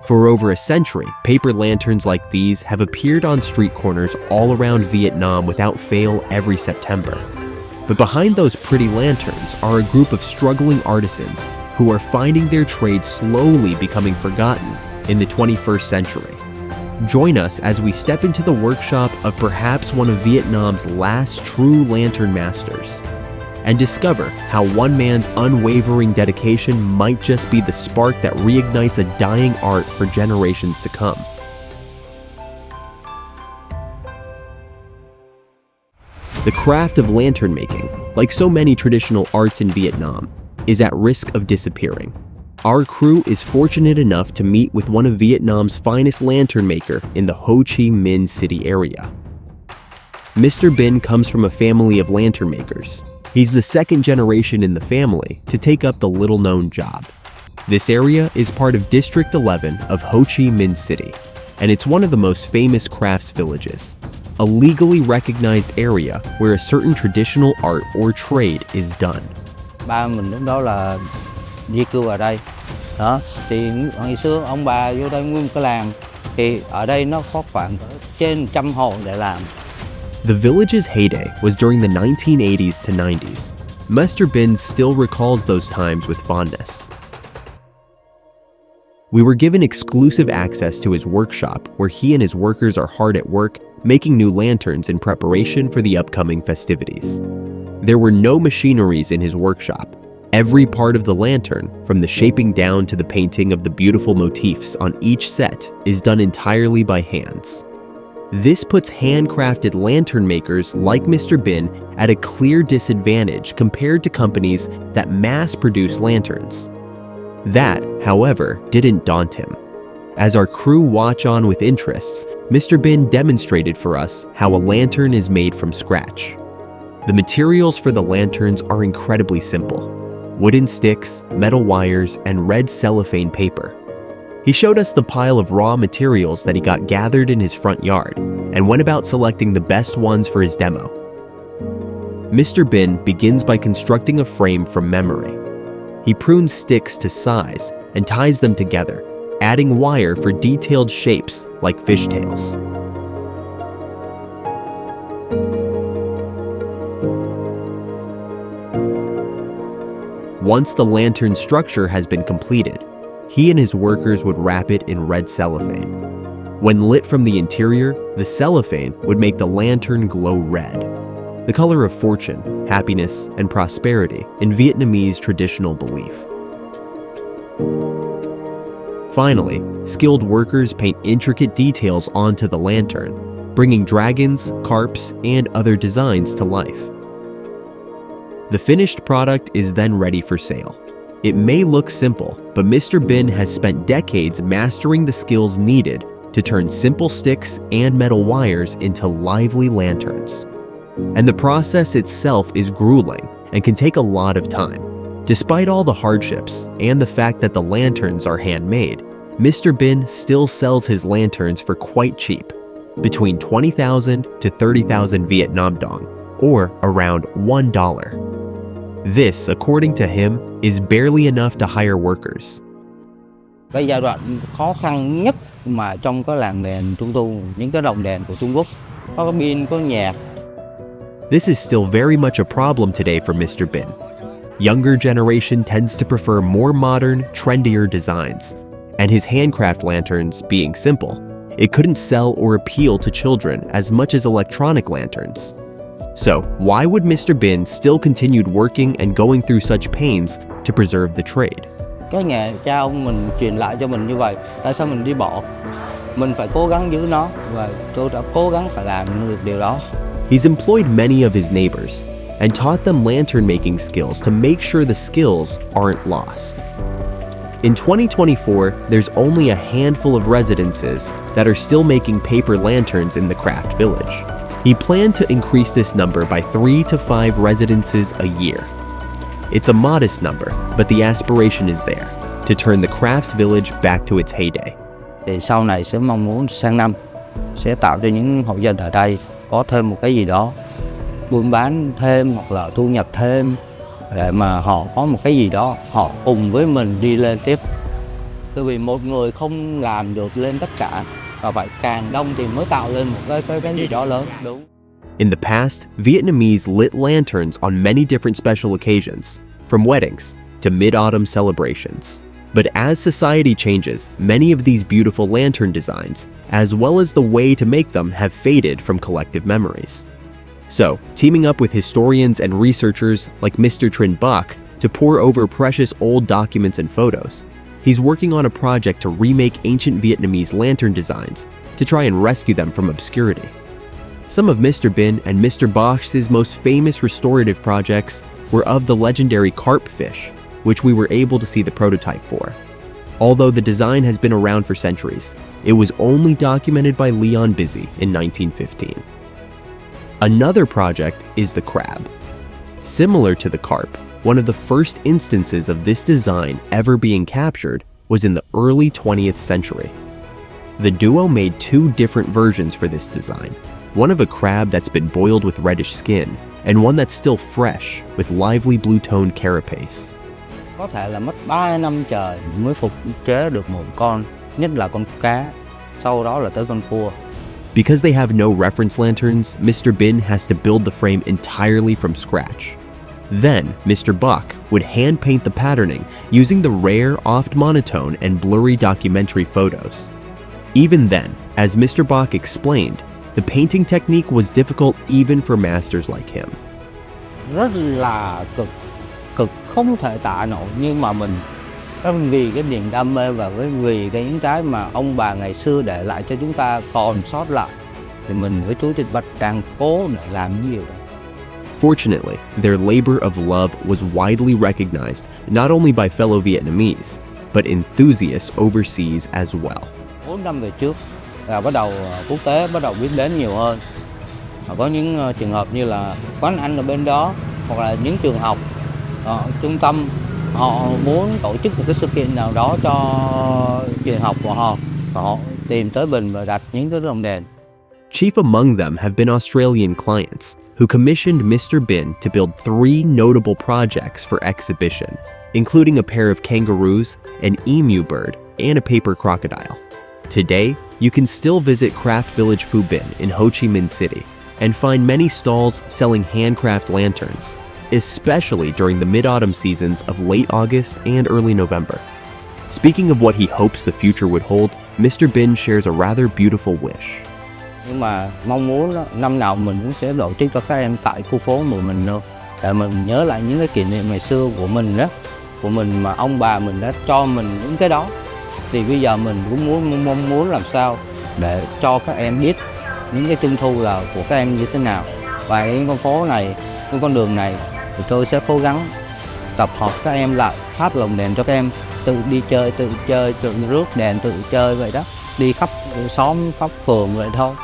For over a century, paper lanterns like these have appeared on street corners all around Vietnam without fail every September. But behind those pretty lanterns are a group of struggling artisans who are finding their trade slowly becoming forgotten in the 21st century. Join us as we step into the workshop of perhaps one of Vietnam's last true lantern masters, and discover how one man's unwavering dedication might just be the spark that reignites a dying art for generations to come. The craft of lantern making, like so many traditional arts in Vietnam, is at risk of disappearing. Our crew is fortunate enough to meet with one of Vietnam's finest lantern maker in the Ho Chi Minh City area. Mr. Binh comes from a family of lantern makers. He's the second generation in the family to take up the little-known job. This area is part of District 11 of Ho Chi Minh City, and it's one of the most famous crafts villages, a legally recognized area where a certain traditional art or trade is done. Ba mình lúc đó là di cư ở đây. Đó, thì ngày xưa ông bà vô đây nguyên cái làng, thì ở đây nó có khoảng trên 100 hộ để làm. The village's heyday was during the 1980s to 90s. Mr. Binh still recalls those times with fondness. We were given exclusive access to his workshop where he and his workers are hard at work making new lanterns in preparation for the upcoming festivities. There were no machineries in his workshop. Every part of the lantern, from the shaping down to the painting of the beautiful motifs on each set, is done entirely by hands. This puts handcrafted lantern makers like Mr. Binh at a clear disadvantage compared to companies that mass-produce lanterns. That, however, didn't daunt him. As our crew watch on with interests, Mr. Binh demonstrated for us how a lantern is made from scratch. The materials for the lanterns are incredibly simple: wooden sticks, metal wires, and red cellophane paper. He showed us the pile of raw materials that he got gathered in his front yard and went about selecting the best ones for his demo. Mr. Binh begins by constructing a frame from memory. He prunes sticks to size and ties them together, adding wire for detailed shapes like fishtails. Once the lantern structure has been completed, he and his workers would wrap it in red cellophane. When lit from the interior, the cellophane would make the lantern glow red, the color of fortune, happiness, and prosperity in Vietnamese traditional belief. Finally, skilled workers paint intricate details onto the lantern, bringing dragons, carps, and other designs to life. The finished product is then ready for sale. It may look simple, but Mr. Binh has spent decades mastering the skills needed to turn simple sticks and metal wires into lively lanterns. And the process itself is grueling and can take a lot of time. Despite all the hardships and the fact that the lanterns are handmade, Mr. Binh still sells his lanterns for quite cheap, between 20,000 to 30,000 Vietnam dong, or around $1. This, according to him, is barely enough to hire workers. Cái giai đoạn khó khăn nhất mà trong cái làng đèn Trung Tu, những cái lồng đèn của Trung Quốc, có pin, có nhạc. This is still very much a problem today for Mr. Binh. Younger generation tends to prefer more modern, trendier designs, and his handcraft lanterns being simple, it couldn't sell or appeal to children as much as electronic lanterns. So, why would Mr. Binh still continued working and going through such pains to preserve the trade? Cái nghề cha ông mình truyền lại cho mình như vậy, tại sao mình đi bỏ? Mình phải cố gắng giữ nó và tôi đã cố gắng phải làm được điều đó. He's employed many of his neighbors and taught them lantern making skills to make sure the skills aren't lost. In 2024, there's only a handful of residences that are still making paper lanterns in the craft village. He planned to increase this number by 3 to 5 residences a year. It's a modest number, but the aspiration is there, to turn the crafts village back to its heyday. Thì sau này sẽ mong muốn sang năm sẽ tạo cho những hộ dân ở đây có thêm một cái gì đó, buôn bán thêm hoặc là thu nhập thêm để mà họ có một cái gì đó, họ cùng với mình đi lên tiếp. Tại vì một người không làm được lên tất cả, và phải càng đông thì mới tạo lên một cái gì đó lớn. Đúng. In the past, Vietnamese lit lanterns on many different special occasions, from weddings to mid-autumn celebrations. But as society changes, many of these beautiful lantern designs, as well as the way to make them, have faded from collective memories. So, teaming up with historians and researchers like Mr. Binh to pore over precious old documents and photos, he's working on a project to remake ancient Vietnamese lantern designs to try and rescue them from obscurity. Some of Mr. Binh and Mr. Box's most famous restorative projects were of the legendary carp fish, which we were able to see the prototype for. Although the design has been around for centuries, it was only documented by Nguyen Binh in 1915. Another project is the crab. Similar to the carp, one of the first instances of this design ever being captured was in the early 20th century. The duo made two different versions for this design, one of a crab that's been boiled with reddish skin, and one that's still fresh with lively blue-toned carapace. Có thể là mất 3 năm trời mới phục chế được một con, nhất là con cá, sau đó là tới con cua. Because they have no reference lanterns, Mr. Binh has to build the frame entirely from scratch. Then, Mr. Buck would hand paint the patterning using the rare, oft monotone and blurry documentary photos. Even then, as Mr. Buck explained, the painting technique was difficult even for masters like him. Rất là cực không thể tả nổi, nhưng mà mình vì cái niềm đam mê và vì những cái mà ông bà ngày xưa để lại cho chúng ta còn sót lại, thì mình với chú Trịnh Bạch đang cố để làm nhiều. Fortunately, their labor of love was widely recognized not only by fellow Vietnamese, but enthusiasts overseas as well. 4 năm về trước là bắt đầu quốc tế bắt đầu biết đến nhiều hơn. Có những trường hợp như là quán ăn ở bên đó, hoặc là những trường học, trung tâm, họ muốn tổ chức một cái sự kiện nào đó cho trường học của họ, và họ tìm tới Bình và đặt những cái lồng đèn. Chief among them have been Australian clients who commissioned Mr. Binh to build 3 notable projects for exhibition, including a pair of kangaroos, an emu bird, and a paper crocodile. Today, you can still visit Craft Village Phu Bin in Ho Chi Minh City and find many stalls selling handcraft lanterns, especially during the mid-autumn seasons of late August and early November. Speaking of what he hopes the future would hold, Mr. Binh shares a rather beautiful wish. Nhưng mà mong muốn đó, năm nào mình cũng sẽ tổ chức cho các em tại khu phố của mình nữa, để mình nhớ lại những cái kỷ niệm ngày xưa của mình đó, của mình mà ông bà mình đã cho mình những cái đó. Thì bây giờ mình cũng mong muốn làm sao để cho các em biết những cái trung thu là của các em như thế nào. Và cái con phố này, cái con đường này, thì tôi sẽ cố gắng tập hợp các em lại, phát lồng đèn cho các em tự đi chơi, tự rước đèn, tự chơi vậy đó, đi khắp xóm, khắp phường vậy thôi.